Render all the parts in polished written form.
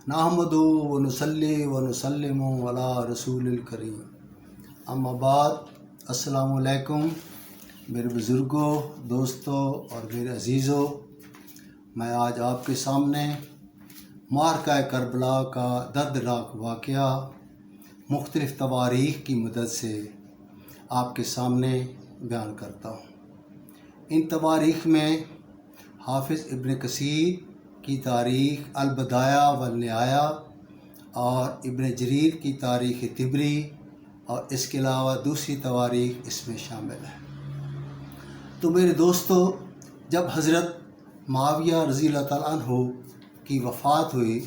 نحمدہ و نصلی و نسلم علی رسول الکریم، اما بعد۔ السلام علیکم میرے بزرگوں، دوستوں اور میرے عزیزوں، میں آج آپ کے سامنے معرکہ کربلا کا دردناک واقعہ مختلف تواریخ کی مدد سے آپ کے سامنے بیان کرتا ہوں۔ ان تواریخ میں حافظ ابن کثیر کی تاریخ البدایہ والنہایہ اور ابن جریر کی تاریخ طبری اور اس کے علاوہ دوسری تواریخ اس میں شامل ہے۔ تو میرے دوستو، جب حضرت معاویہ رضی اللہ تعالیٰ عنہ کی وفات ہوئی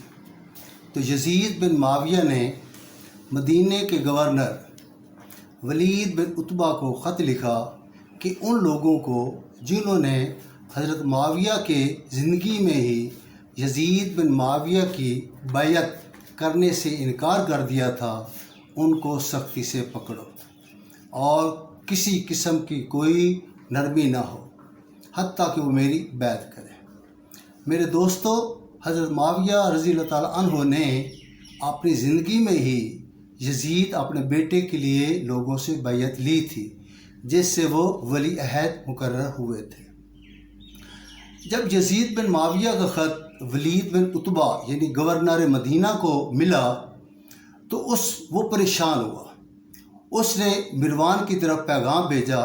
تو یزید بن معاویہ نے مدینہ کے گورنر ولید بن عتبہ کو خط لکھا کہ ان لوگوں کو جنہوں نے حضرت معاویہ کے زندگی میں ہی یزید بن معاویہ کی بیعت کرنے سے انکار کر دیا تھا، ان کو سختی سے پکڑو اور کسی قسم کی کوئی نرمی نہ ہو حتیٰ کہ وہ میری بیعت کرے۔ میرے دوستو، حضرت معاویہ رضی اللہ تعالیٰ عنہ نے اپنی زندگی میں ہی یزید اپنے بیٹے کے لیے لوگوں سے بیعت لی تھی، جس سے وہ ولی عہد مقرر ہوئے تھے۔ جب یزید بن معاویہ کا خط ولید بن عتبہ یعنی گورنر مدینہ کو ملا تو وہ پریشان ہوا۔ اس نے مروان کی طرف پیغام بھیجا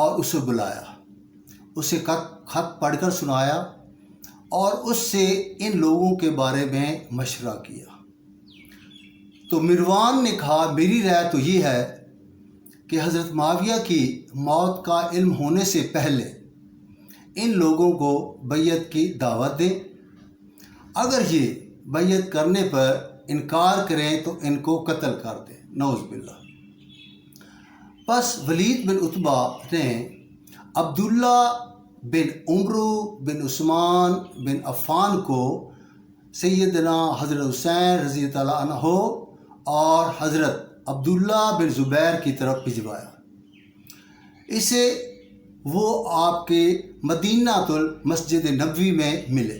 اور اسے بلایا، اسے خط پڑھ کر سنایا اور اس سے ان لوگوں کے بارے میں مشورہ کیا۔ تو مروان نے کہا، میری رائے تو یہ ہے کہ حضرت معاویہ کی موت کا علم ہونے سے پہلے ان لوگوں کو بیعت کی دعوت دیں، اگر یہ بیعت کرنے پر انکار کریں تو ان کو قتل کر دیں، نعوذ باللہ۔ پس ولید بن عتبہ نے عبداللہ بن عمرو بن عثمان بن عفان کو سیدنا حضرت حسین رضی اللہ عنہ اور حضرت عبداللہ بن زبیر کی طرف بھجوایا۔ اسے وہ آپ کے مدینہ المسجد نبوی میں ملے۔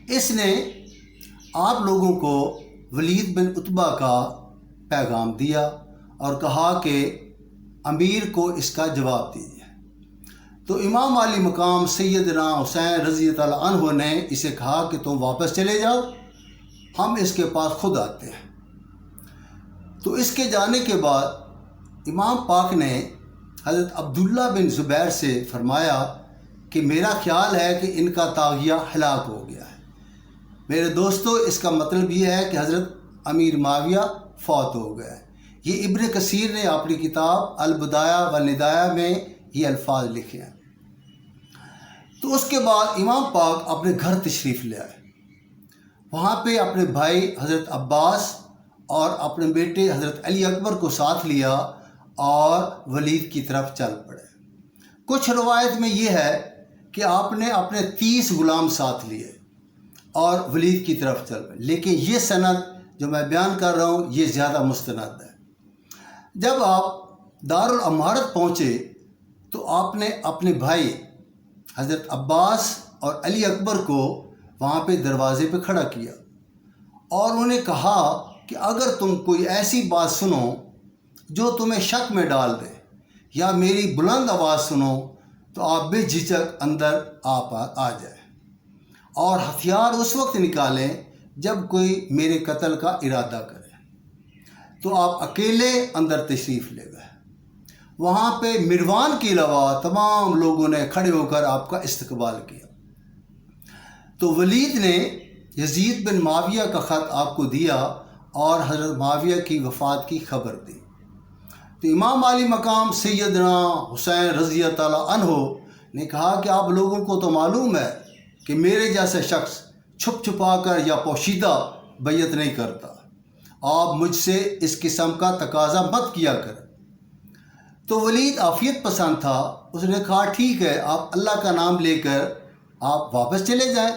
اس نے آپ لوگوں کو ولید بن عتبہ کا پیغام دیا اور کہا کہ امیر کو اس کا جواب دیجیے۔ تو امام علی مقام سیدنا حسین رضی اللہ عنہ نے اسے کہا کہ تم واپس چلے جاؤ، ہم اس کے پاس خود آتے ہیں۔ تو اس کے جانے کے بعد امام پاک نے حضرت عبداللہ بن زبیر سے فرمایا کہ میرا خیال ہے کہ ان کا طاغیہ ہلاک ہو گیا ہے۔ میرے دوستو، اس کا مطلب یہ ہے کہ حضرت امیر معاویہ فوت ہو گیا ہے۔ یہ ابن کثیر نے اپنی کتاب البدایہ والنہایہ میں یہ الفاظ لکھے ہیں۔ تو اس کے بعد امام پاک اپنے گھر تشریف لے آئے، وہاں پہ اپنے بھائی حضرت عباس اور اپنے بیٹے حضرت علی اکبر کو ساتھ لیا اور ولید کی طرف چل پڑے۔ کچھ روایت میں یہ ہے کہ آپ نے اپنے 30 غلام ساتھ لیے اور ولید کی طرف چل پڑے، لیکن یہ سند جو میں بیان کر رہا ہوں یہ زیادہ مستند ہے۔ جب آپ دارالامارت پہنچے تو آپ نے اپنے بھائی حضرت عباس اور علی اکبر کو وہاں پہ دروازے پہ کھڑا کیا اور انہیں کہا کہ اگر تم کوئی ایسی بات سنو جو تمہیں شک میں ڈال دے یا میری بلند آواز سنو تو آپ بے جھجک اندر آ جائیں اور ہتھیار اس وقت نکالیں جب کوئی میرے قتل کا ارادہ کرے۔ تو آپ اکیلے اندر تشریف لے گئے۔ وہاں پہ مروان کے علاوہ تمام لوگوں نے کھڑے ہو کر آپ کا استقبال کیا۔ تو ولید نے یزید بن معاویہ کا خط آپ کو دیا اور حضرت معاویہ کی وفات کی خبر دی۔ تو امام علی مقام سیدنا حسین رضی اللہ عنہ نے کہا کہ آپ لوگوں کو تو معلوم ہے کہ میرے جیسے شخص چھپ چھپا کر یا پوشیدہ بیعت نہیں کرتا، آپ مجھ سے اس قسم کا تقاضا مت کیا کریں۔ تو ولید عافیت پسند تھا، اس نے کہا ٹھیک ہے، آپ اللہ کا نام لے کر آپ واپس چلے جائیں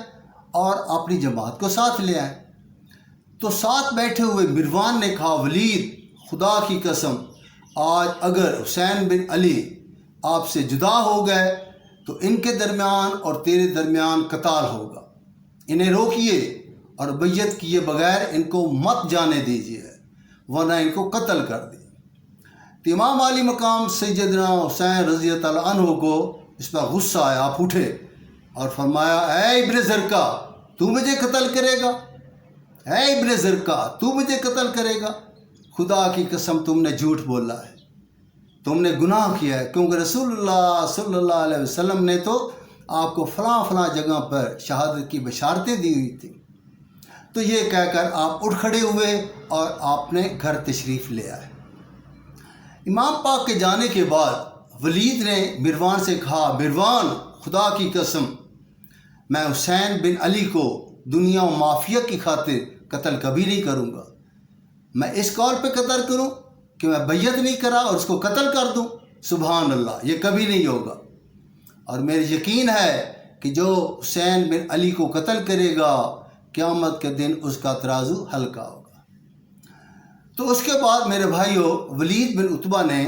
اور اپنی جماعت کو ساتھ لے آئیں۔ تو ساتھ بیٹھے ہوئے مروان نے کہا، ولید خدا کی قسم، آج اگر حسین بن علی آپ سے جدا ہو گئے تو ان کے درمیان اور تیرے درمیان قتال ہوگا، انہیں روکیے اور بیعت کیے بغیر ان کو مت جانے دیجیے ورنہ ان کو قتل کر دی۔ تو امام علی مقام سیدنا حسین رضی اللہ عنہ کو اس پر غصہ آیا، آپ اٹھے اور فرمایا اے ابن زرقہ تو مجھے قتل کرے گا، اے ابن زرقہ تو مجھے قتل کرے گا، خدا کی قسم تم نے جھوٹ بولا ہے، تم نے گناہ کیا ہے، کیونکہ رسول اللہ صلی اللہ علیہ وسلم نے تو آپ کو فلاں فلاں جگہ پر شہادت کی بشارتیں دی ہوئی تھیں۔ تو یہ کہہ کر آپ اٹھ کھڑے ہوئے اور آپ نے گھر تشریف لے آئے۔ امام پاک کے جانے کے بعد ولید نے مروان سے کہا، مروان خدا کی قسم میں حسین بن علی کو دنیا و مافیا کی خاطر قتل کبھی نہیں کروں گا، میں اس قول پہ قتل کروں کہ میں بیعت نہیں کرا اور اس کو قتل کر دوں، سبحان اللہ، یہ کبھی نہیں ہوگا، اور میرے یقین ہے کہ جو حسین بن علی کو قتل کرے گا قیامت کے دن اس کا ترازو ہلکا ہوگا۔ تو اس کے بعد میرے بھائیوں ولید بن عتبہ نے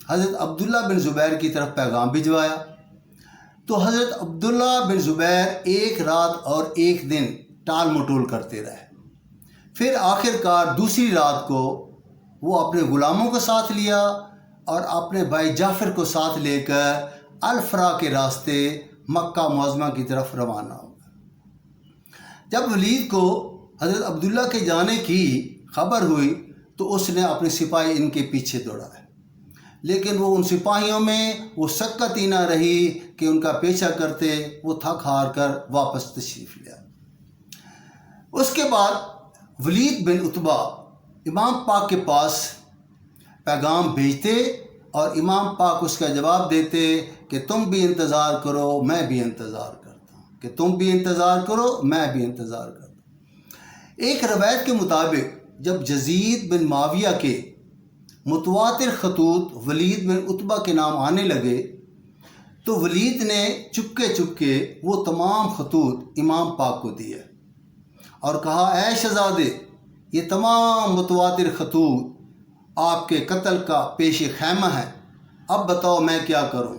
حضرت عبداللہ بن زبیر کی طرف پیغام بھجوایا، تو حضرت عبداللہ بن زبیر ایک رات اور ایک دن ٹال مٹول کرتے رہے، پھر آخر کار دوسری رات کو وہ اپنے غلاموں کو ساتھ لیا اور اپنے بھائی جعفر کو ساتھ لے کر الفرا کے راستے مکہ معظمہ کی طرف روانہ ہو گئے۔ جب ولید کو حضرت عبداللہ کے جانے کی خبر ہوئی تو اس نے اپنے سپاہی ان کے پیچھے دوڑائے، لیکن وہ ان سپاہیوں میں وہ سکت ہی نہ رہی کہ ان کا پیچھا کرتے، وہ تھک ہار کر واپس تشریف لیا۔ اس کے بعد ولید بن عتبہ امام پاک کے پاس پیغام بھیجتے اور امام پاک اس کا جواب دیتے کہ تم بھی انتظار کرو میں بھی انتظار کرتا ہوں، کہ تم بھی انتظار کرو میں بھی انتظار کرتا ہوں۔ ایک روایت کے مطابق جب یزید بن معاویہ کے متواتر خطوط ولید بن عتبہ کے نام آنے لگے تو ولید نے چپکے وہ تمام خطوط امام پاک کو دیے اور کہا اے شہزادے یہ تمام متواتر خطوط آپ کے قتل کا پیش خیمہ ہے، اب بتاؤ میں کیا کروں،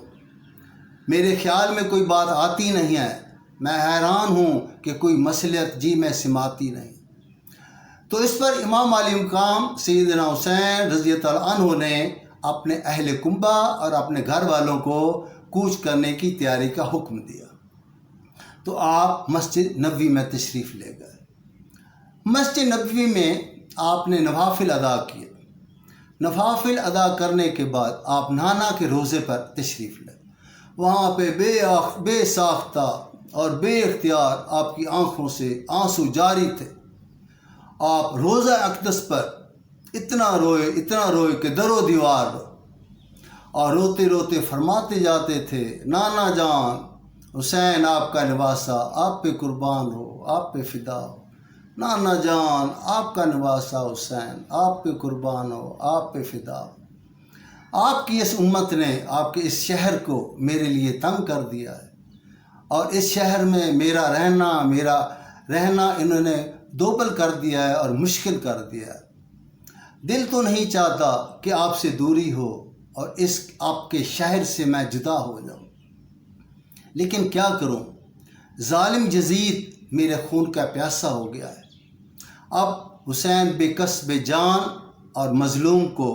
میرے خیال میں کوئی بات آتی نہیں ہے، میں حیران ہوں کہ کوئی مصلحت جی میں سماتی نہیں۔ تو اس پر امام علی مقام سیدنا حسین رضی اللہ عنہ نے اپنے اہل کنبہ اور اپنے گھر والوں کو کوچ کرنے کی تیاری کا حکم دیا، تو آپ مسجد نبوی میں تشریف لے گئے۔ مسجد نبوی میں آپ نے نوافل ادا کیے، نوافل ادا کرنے کے بعد آپ نانا کے روزے پر تشریف لے، وہاں پہ بے ساختہ اور بے اختیار آپ کی آنکھوں سے آنسو جاری تھے، آپ روزہ اقدس پر اتنا روئے کہ در و دیوار اور روتے روتے فرماتے جاتے تھے نانا جان حسین آپ کا نواسہ آپ پہ قربان ہو، آپ پہ فدا ہو، نانا جان آپ کا نواسہ حسین آپ پہ قربان ہو، آپ پہ فدا ہو۔ آپ کی اس امت نے آپ کے اس شہر کو میرے لیے تنگ کر دیا ہے اور اس شہر میں میرا رہنا انہوں نے دوبل کر دیا ہے اور مشکل کر دیا ہے۔ دل تو نہیں چاہتا کہ آپ سے دوری ہو اور اس آپ کے شہر سے میں جدا ہو جاؤں، لیکن کیا کروں، ظالم یزید میرے خون کا پیاسہ ہو گیا ہے۔ اب حسین بے قصب جان اور مظلوم کو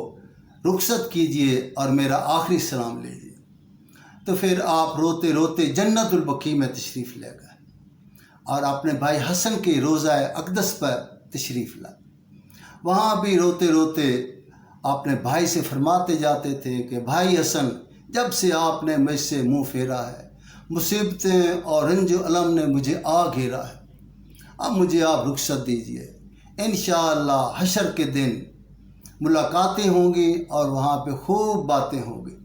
رخصت کیجئے اور میرا آخری سلام لیجئے۔ تو پھر آپ روتے روتے جنت البقیع میں تشریف لے گئے اور اپنے بھائی حسن کے روضہ اقدس پر تشریف لائے۔ وہاں بھی روتے روتے اپنے بھائی سے فرماتے جاتے تھے کہ بھائی حسن جب سے آپ نے مجھ سے منہ پھیرا ہے مصیبتیں اور رنج و الم نے مجھے آ گھیرا ہے، اب مجھے آپ رخصت دیجئے، انشاءاللہ حشر کے دن ملاقاتیں ہوں گی اور وہاں پہ خوب باتیں ہوں گی۔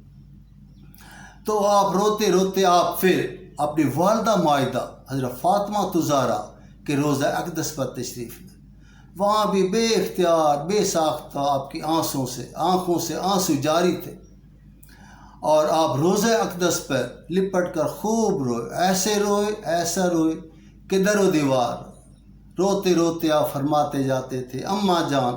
تو آپ روتے روتے آپ پھر اپنی والدہ معاہدہ حضرت فاطمہ زہرا کے روضہ اقدس پر تشریف لے، وہاں بھی بے اختیار بے ساختہ آپ کی آنکھوں سے آنسو جاری تھے اور آپ روضہ اقدس پر لپٹ کر خوب روئے، ایسا روئے کہ در و دیوار، روتے روتے آپ فرماتے جاتے تھے اماں جان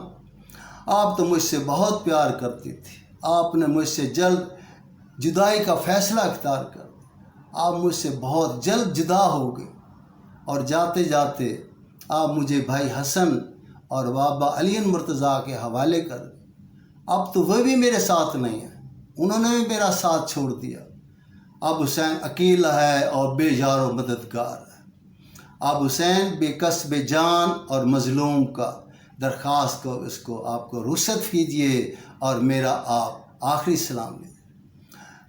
آپ تو مجھ سے بہت پیار کرتی تھی، آپ نے مجھ سے جلد جدائی کا فیصلہ اختیار کر دیا، آپ مجھ سے بہت جلد جدا ہو گئے، اور جاتے جاتے آپ مجھے بھائی حسن اور بابا علی مرتضیٰ کے حوالے کر دیں۔ اب تو وہ بھی میرے ساتھ نہیں ہیں، انہوں نے بھی میرا ساتھ چھوڑ دیا۔ اب حسین اکیلا ہے اور بے یار و مددگار ہے۔ اب حسین بے کس بے جان اور مظلوم کا درخواست کو آپ کو رخصت کیجیے اور میرا آپ آخری سلام لیجیے۔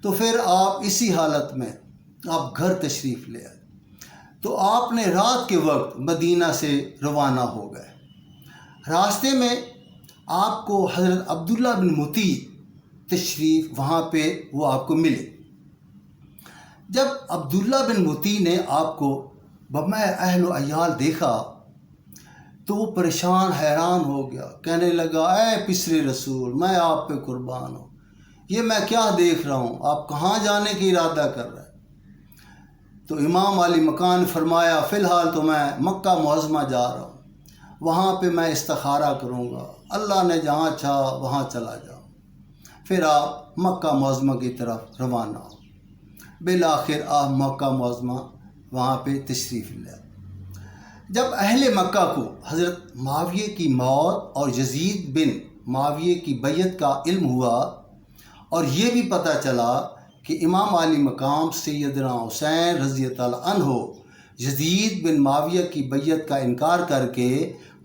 تو پھر آپ اسی حالت میں آپ گھر تشریف لے آئے۔ تو آپ نے رات کے وقت مدینہ سے روانہ ہو گئے۔ راستے میں آپ کو حضرت عبداللہ بن مطیع تشریف وہاں پہ وہ آپ کو ملے۔ جب عبداللہ بن مطیع نے آپ کو بمع اہل و عیال دیکھا تو وہ پریشان حیران ہو گیا، کہنے لگا اے پسر رسول، میں آپ پہ قربان ہوں، یہ میں کیا دیکھ رہا ہوں، آپ کہاں جانے کی ارادہ کر رہے ہیں؟ تو امام علی مقام نے فرمایا فی الحال تو میں مکہ معظمہ جا رہا ہوں، وہاں پہ میں استخارہ کروں گا، اللہ نے جہاں چاہا وہاں چلا جاؤں۔ پھر آپ مکہ معظمہ کی طرف روانہ ہو۔ بالآخر آپ مکہ معظمہ وہاں پہ تشریف لے۔ جب اہل مکہ کو حضرت معاویہ کی موت اور یزید بن معاویہ کی بیعت کا علم ہوا اور یہ بھی پتہ چلا کہ امام علی مقام سیدنا حسین رضی اللہ عنہ یزید بن معاویہ کی بیعت کا انکار کر کے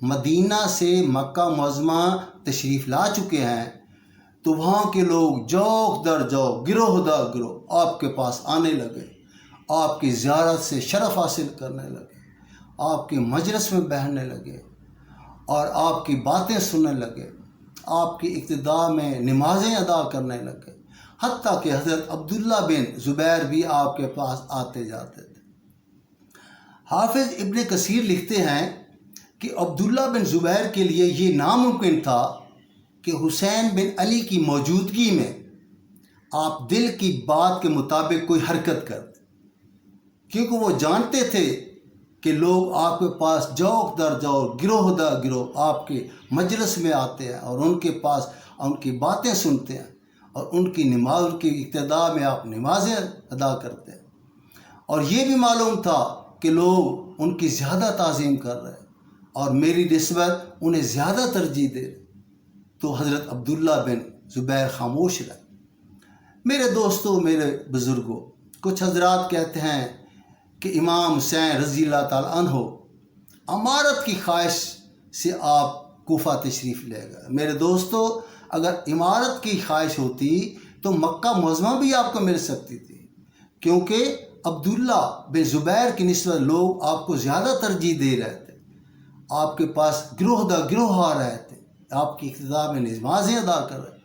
مدینہ سے مکہ معظمہ تشریف لا چکے ہیں، تو وہاں کے لوگ جوق در جوق، گروہ در گروہ آپ کے پاس آنے لگے، آپ کی زیارت سے شرف حاصل کرنے لگے، آپ کے مجلس میں بیٹھنے لگے اور آپ کی باتیں سننے لگے، آپ کی اقتداء میں نمازیں ادا کرنے لگے، حتیٰ کہ حضرت عبداللہ بن زبیر بھی آپ کے پاس آتے جاتے تھے۔ حافظ ابن کثیر لکھتے ہیں کہ عبداللہ بن زبیر کے لیے یہ ناممکن تھا کہ حسین بن علی کی موجودگی میں آپ دل کی بات کے مطابق کوئی حرکت کرتے، کیونکہ وہ جانتے تھے کہ لوگ آپ کے پاس جوق در جوق، گروہ در گروہ آپ کے مجلس میں آتے ہیں اور ان کے پاس ان کی باتیں سنتے ہیں اور ان کی نماز کی اقتداء میں آپ نمازیں ادا کرتے ہیں، اور یہ بھی معلوم تھا کہ لوگ ان کی زیادہ تعظیم کر رہے ہیں اور میری نسبت انہیں زیادہ ترجیح دے رہے۔ تو حضرت عبداللہ بن زبیر خاموش رہے۔ میرے دوستوں، میرے بزرگوں، کچھ حضرات کہتے ہیں کہ امام حسین رضی اللہ تعالیٰ عنہ امارت کی خواہش سے آپ کوفہ تشریف لے گئے۔ میرے دوستو، اگر امارت کی خواہش ہوتی تو مکہ معظمہ بھی آپ کو مل سکتی تھی، کیونکہ عبداللہ بن زبیر کی نسبت لوگ آپ کو زیادہ ترجیح دے رہے تھے، آپ کے پاس گروہ در گروہ آ رہے تھے، آپ کی اقتداء میں نمازیں ادا کر رہے۔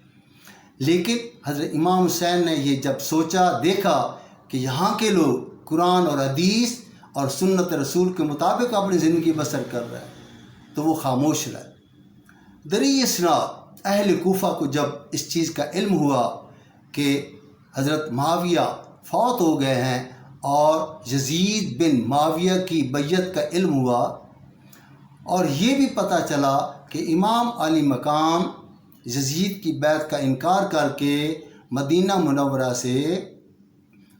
لیکن حضرت امام حسین نے یہ جب سوچا، دیکھا کہ یہاں کے لوگ قرآن اور حدیث اور سنت رسول کے مطابق اپنی زندگی بسر کر رہے ہیں، تو وہ خاموش رہے۔ دریں اسناد اہل کوفہ کو جب اس چیز کا علم ہوا کہ حضرت معاویہ فوت ہو گئے ہیں اور یزید بن معاویہ کی بیعت کا علم ہوا، اور یہ بھی پتہ چلا کہ امام علی مقام یزید کی بیعت کا انکار کر کے مدینہ منورہ سے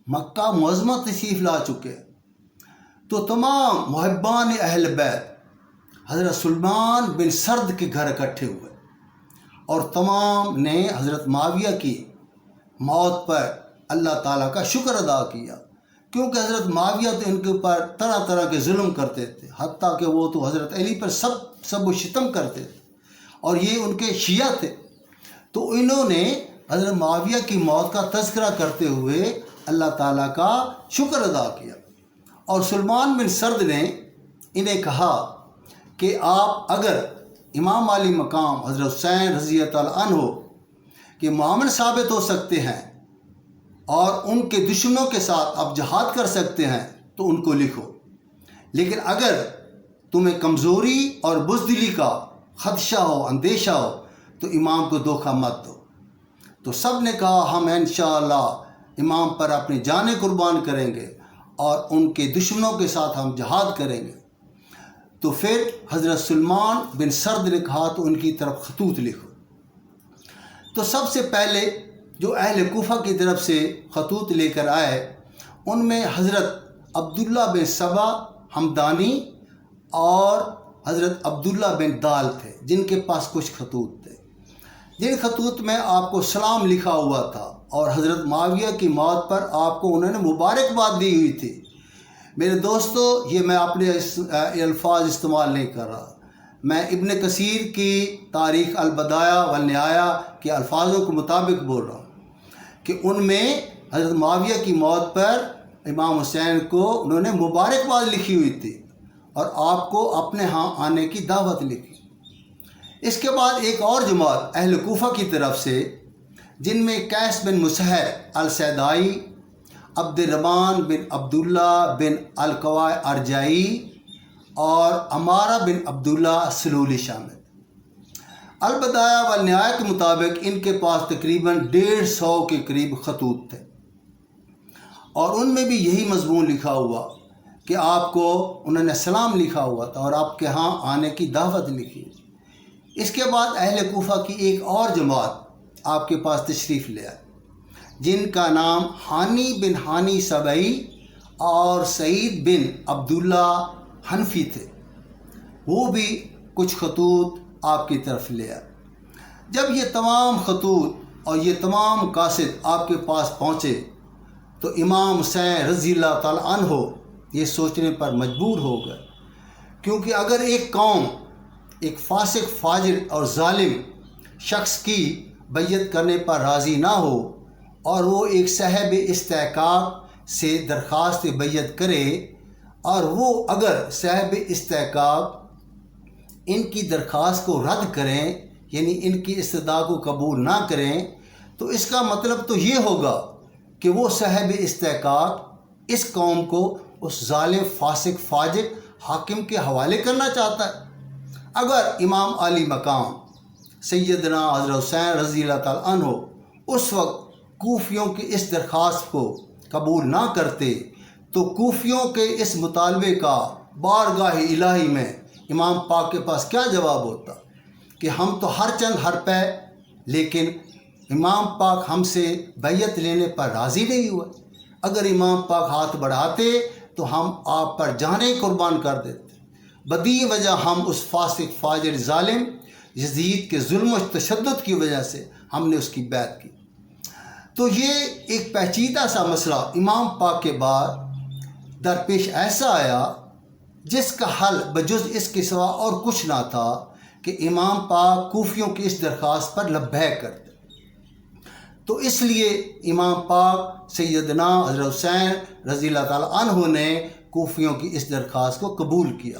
مکہ معظمہ تشریف لا چکے، تو تمام محبان اہل بیت حضرت سلمان بن سرد کے گھر اکٹھے ہوئے اور تمام نے حضرت معاویہ کی موت پر اللہ تعالیٰ کا شکر ادا کیا، کیونکہ حضرت معاویہ تو ان کے اوپر طرح طرح کے ظلم کرتے تھے، حتیٰ کہ وہ تو حضرت علی پر سب و شتم کرتے تھے اور یہ ان کے شیعہ تھے۔ تو انہوں نے حضرت معاویہ کی موت کا تذکرہ کرتے ہوئے اللہ تعالیٰ کا شکر ادا کیا، اور سلمان بن سرد نے انہیں کہا کہ آپ اگر امام علی مقام حضرت حسین رضی اللہ عنہ کے معامل ثابت ہو سکتے ہیں اور ان کے دشمنوں کے ساتھ آپ جہاد کر سکتے ہیں تو ان کو لکھو، لیکن اگر تمہیں کمزوری اور بزدلی کا خدشہ ہو، اندیشہ ہو، تو امام کو دھوکہ مت دو۔ تو سب نے کہا ہم انشاءاللہ امام پر اپنی جانیں قربان کریں گے اور ان کے دشمنوں کے ساتھ ہم جہاد کریں گے۔ تو پھر حضرت سلمان بن سرد نے کہا تو ان کی طرف خطوط لکھو۔ تو سب سے پہلے جو اہل کوفہ کی طرف سے خطوط لے کر آئے ان میں حضرت عبداللہ بن سبا ہمدانی اور حضرت عبداللہ بن دال تھے جن کے پاس کچھ خطوط تھے، جن خطوط میں آپ کو سلام لکھا ہوا تھا اور حضرت معاویہ کی موت پر آپ کو انہوں نے مبارکباد دی ہوئی تھی۔ میرے دوستو، یہ میں اپنے الفاظ استعمال نہیں کر رہا، میں ابن کثیر کی تاریخ البدایہ والنہایہ کے الفاظوں کے مطابق بول رہا ہوں کہ ان میں حضرت معاویہ کی موت پر امام حسین کو انہوں نے مبارکباد لکھی ہوئی تھی اور آپ کو اپنے ہاں آنے کی دعوت لکھی۔ اس کے بعد ایک اور جماعت اہل کوفہ کی طرف سے، جن میں قیس بن مسہر السیدائی، عبد الرحمن بن عبداللہ بن القوا ارجائی اور عمارہ بن عبداللہ سلولی شامل۔ البدایہ والنہایہ کے مطابق ان کے پاس تقریباً 150 کے قریب خطوط تھے اور ان میں بھی یہی مضمون لکھا ہوا کہ آپ کو انہوں نے سلام لکھا ہوا تھا اور آپ کے ہاں آنے کی دعوت لکھی۔ اس کے بعد اہل کوفہ کی ایک اور جماعت آپ کے پاس تشریف لے آئی، جن کا نام ہانی بن ہانی سبعی اور سعید بن عبداللہ حنفی تھے۔ وہ بھی کچھ خطوط آپ کی طرف لے آئے۔ جب یہ تمام خطوط اور یہ تمام قاصد آپ کے پاس پہنچے تو امام حسین رضی اللہ تعالیٰ عنہ یہ سوچنے پر مجبور ہو گئے، کیونکہ اگر ایک قوم ایک فاسق فاجر اور ظالم شخص کی بیعت کرنے پر راضی نہ ہو اور وہ ایک صاحب استحقاق سے درخواست بیعت کرے اور وہ اگر صاحب استحقاق ان کی درخواست کو رد کریں، یعنی ان کی استدعا کو قبول نہ کریں، تو اس کا مطلب تو یہ ہوگا کہ وہ صاحب استحقاق اس قوم کو اس ظالم فاسق فاجر حاکم کے حوالے کرنا چاہتا ہے۔ اگر امام علی مقام سیدنا حضرت حسین رضی اللہ تعالیٰ عنہ اس وقت کوفیوں کی اس درخواست کو قبول نہ کرتے تو کوفیوں کے اس مطالبے کا بارگاہ الہی میں امام پاک کے پاس کیا جواب ہوتا کہ ہم تو ہر چند ہر پہ، لیکن امام پاک ہم سے بیعت لینے پر راضی نہیں ہوئے۔ اگر امام پاک ہاتھ بڑھاتے تو ہم آپ پر جانیں قربان کر دیتے۔ بدیہی وجہ ہم اس فاسق فاجر ظالم یزید کے ظلم و تشدد کی وجہ سے ہم نے اس کی بیعت کی۔ تو یہ ایک پیچیدہ سا مسئلہ امام پاک کے بعد درپیش ایسا آیا جس کا حل بجز اس کے سوا اور کچھ نہ تھا کہ امام پاک کوفیوں کی اس درخواست پر لبیک کرتے۔ تو اس لیے امام پاک سیدنا حضرت حسین رضی اللہ تعالیٰ عنہ نے کوفیوں کی اس درخواست کو قبول کیا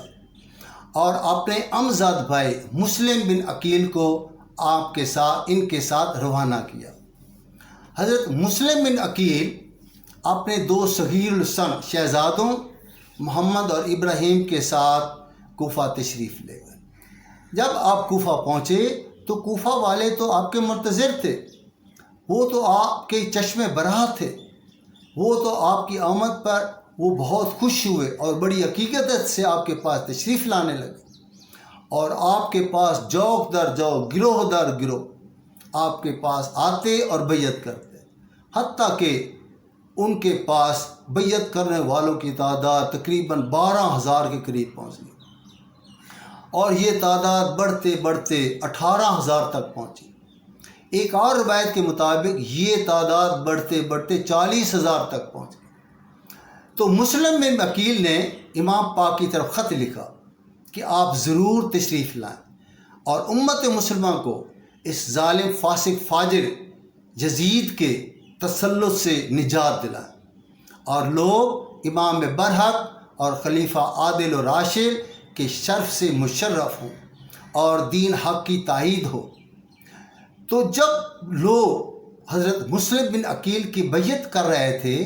اور اپنے امزاد بھائی مسلم بن عقیل کو آپ کے ساتھ ان کے ساتھ روانہ کیا۔ حضرت مسلم بن عقیل اپنے 2 صغیر السن شہزادوں محمد اور ابراہیم کے ساتھ کوفہ تشریف لے گئے۔ جب آپ کوفہ پہنچے تو کوفہ والے تو آپ کے منتظر تھے، وہ تو آپ کے چشم براہ تھے، وہ تو آپ کی آمد پر وہ بہت خوش ہوئے اور بڑی عقیدت سے آپ کے پاس تشریف لانے لگے اور آپ کے پاس جوک در جوک گروہ در گروہ آپ کے پاس آتے اور بیعت کرتے، حتیٰ کہ ان کے پاس بیعت کرنے والوں کی تعداد تقریباً 12,000 کے قریب پہنچ گئی اور یہ تعداد بڑھتے بڑھتے 18,000 تک پہنچی۔ ایک اور روایت کے مطابق یہ تعداد بڑھتے بڑھتے 40,000 تک پہنچ گئی۔ تو مسلم بن عقیل نے امام پاک کی طرف خط لکھا کہ آپ ضرور تشریف لائیں اور امت مسلمہ کو اس ظالم فاسق فاجر یزید کے تسلط سے نجات دلائیں اور لوگ امام برحق اور خلیفہ عادل و راشد کے شرف سے مشرف ہوں اور دین حق کی تائید ہو۔ تو جب لوگ حضرت مسلم بن عقیل کی بیعت کر رہے تھے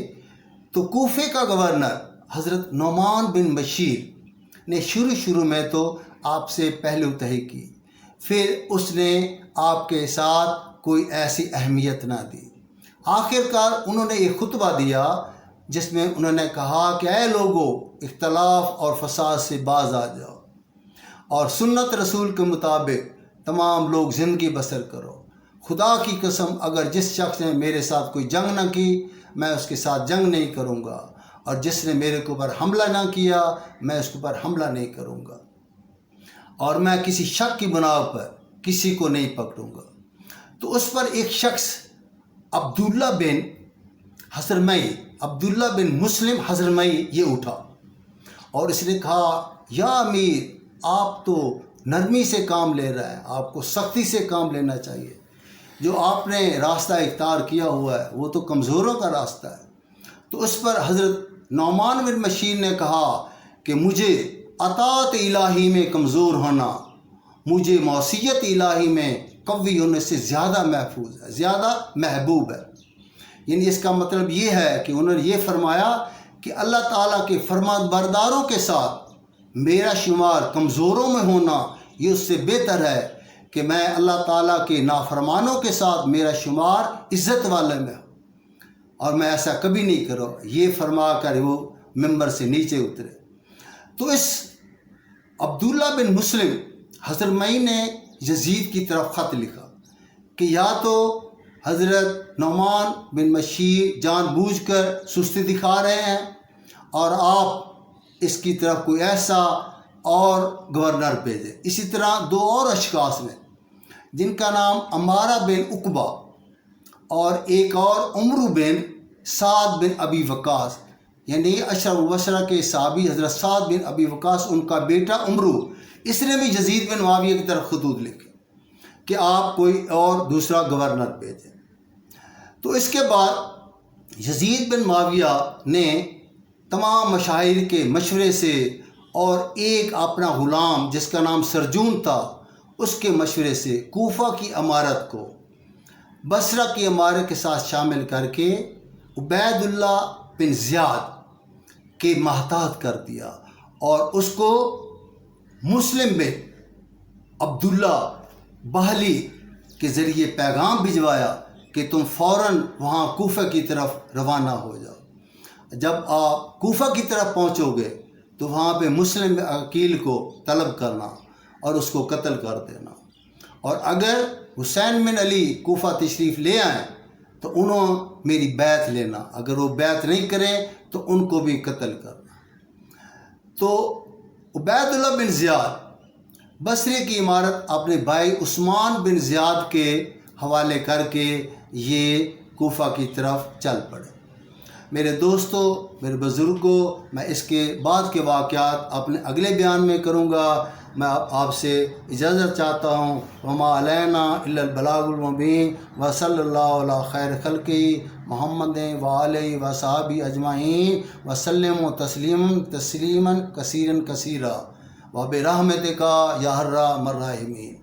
تو کوفے کا گورنر حضرت نعمان بن بشیر نے شروع میں تو آپ سے پہلو تہی کی، پھر اس نے آپ کے ساتھ کوئی ایسی اہمیت نہ دی۔ آخرکار انہوں نے ایک خطبہ دیا جس میں انہوں نے کہا کہ اے لوگو، اختلاف اور فساد سے باز آ جاؤ اور سنت رسول کے مطابق تمام لوگ زندگی بسر کرو۔ خدا کی قسم اگر جس شخص نے میرے ساتھ کوئی جنگ نہ کی میں اس کے ساتھ جنگ نہیں کروں گا، اور جس نے میرے کے اوپر حملہ نہ کیا میں اس کے اوپر حملہ نہیں کروں گا، اور میں کسی شک کی بنا پر کسی کو نہیں پکڑوں گا۔ تو اس پر ایک شخص عبداللہ بن حضرمئی، عبداللہ بن مسلم حضرمئی یہ اٹھا اور اس نے کہا، یا امیر، آپ تو نرمی سے کام لے رہے ہیں، آپ کو سختی سے کام لینا چاہیے۔ جو آپ نے راستہ اختیار کیا ہوا ہے وہ تو کمزوروں کا راستہ ہے۔ تو اس پر حضرت نعمان بن بشیر نے کہا کہ مجھے اطاعت الہی میں کمزور ہونا مجھے معصیت الہی میں قوی ہونے سے زیادہ محفوظ ہے، زیادہ محبوب ہے۔ یعنی اس کا مطلب یہ ہے کہ انہوں نے یہ فرمایا کہ اللہ تعالیٰ کے فرمان برداروں کے ساتھ میرا شمار کمزوروں میں ہونا یہ اس سے بہتر ہے کہ میں اللہ تعالیٰ کے نافرمانوں کے ساتھ میرا شمار عزت والے میں ہوں، اور میں ایسا کبھی نہیں کروں۔ یہ فرما کر وہ ممبر سے نیچے اترے۔ تو اس عبداللہ بن مسلم حضرمئی نے یزید کی طرف خط لکھا کہ یا تو حضرت نعمان بن بشیر جان بوجھ کر سستی دکھا رہے ہیں اور آپ اس کی طرف کوئی ایسا اور گورنر بھیجے۔ اسی طرح دو اور اشخاص نے جن کا نام عمارہ بن عقبہ اور ایک اور عمرو بن سعد بن ابی وقاص، یعنی اشرف مبشرہ کے صحابی حضرت سعد بن ابی وقاص ان کا بیٹا عمرو، اس نے بھی یزید بن معاویہ کی طرف خطوط لکھے کہ آپ کوئی اور دوسرا گورنر بھیجیں۔ تو اس کے بعد یزید بن معاویہ نے تمام مشاہیر کے مشورے سے اور ایک اپنا غلام جس کا نام سرجون تھا اس کے مشورے سے کوفہ کی امارت کو بصرہ کی امارت کے ساتھ شامل کر کے عبید اللہ بن زیاد کے محتاط کر دیا اور اس کو مسلم بن عبداللہ بہلی کے ذریعے پیغام بھجوایا کہ تم فوراً وہاں کوفہ کی طرف روانہ ہو جاؤ۔ جب آپ کوفہ کی طرف پہنچو گے تو وہاں پہ مسلم عقیل کو طلب کرنا اور اس کو قتل کر دینا، اور اگر حسین بن علی کوفہ تشریف لے آئیں تو انہوں میری بیعت لینا، اگر وہ بیعت نہیں کریں تو ان کو بھی قتل کرنا۔ تو عبید اللہ بن زیاد بصرے کی عمارت اپنے بھائی عثمان بن زیاد کے حوالے کر کے یہ کوفہ کی طرف چل پڑے۔ میرے دوستو، میرے بزرگوں، میں اس کے بعد کے واقعات اپنے اگلے بیان میں کروں گا۔ میں آپ سے اجازت چاہتا ہوں۔ وما علینا الا البلاغ المبین، وصلی اللہ علی خیر خلقہ محمد وآلہ وصحبہ اجمعین وسلم تسلیما کثیرا کثیرا وبرحمتک یا ارحم الراحمین۔